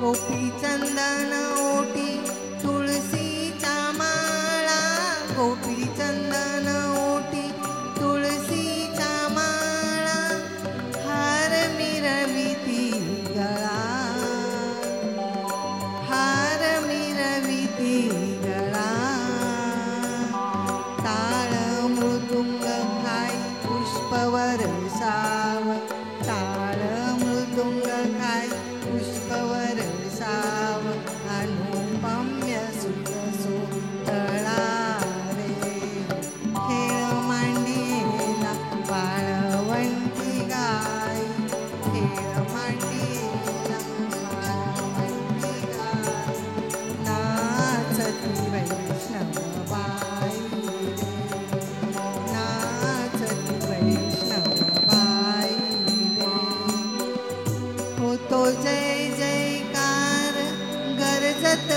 गोपी चंदन ओटी तुळशीचा माळा, गोपी चंदन ओटी तुळशीचा माळा, हार मिरविती गळा, हार मिरविती गळा, टाळ मृदुंग खाई पुष्पवर साव, टाळ मृदुंग खाई पुष्पवर साव, अनुपम्य सुख सोहळा रे, खेळ मांडीला वाळवंटी गाय, खेळ मांडीला वाळवंटी गाय, नाचती वैष्णव बाई रे, नाचती वैष्णव बाई रे, होतो जय जयकार गरजत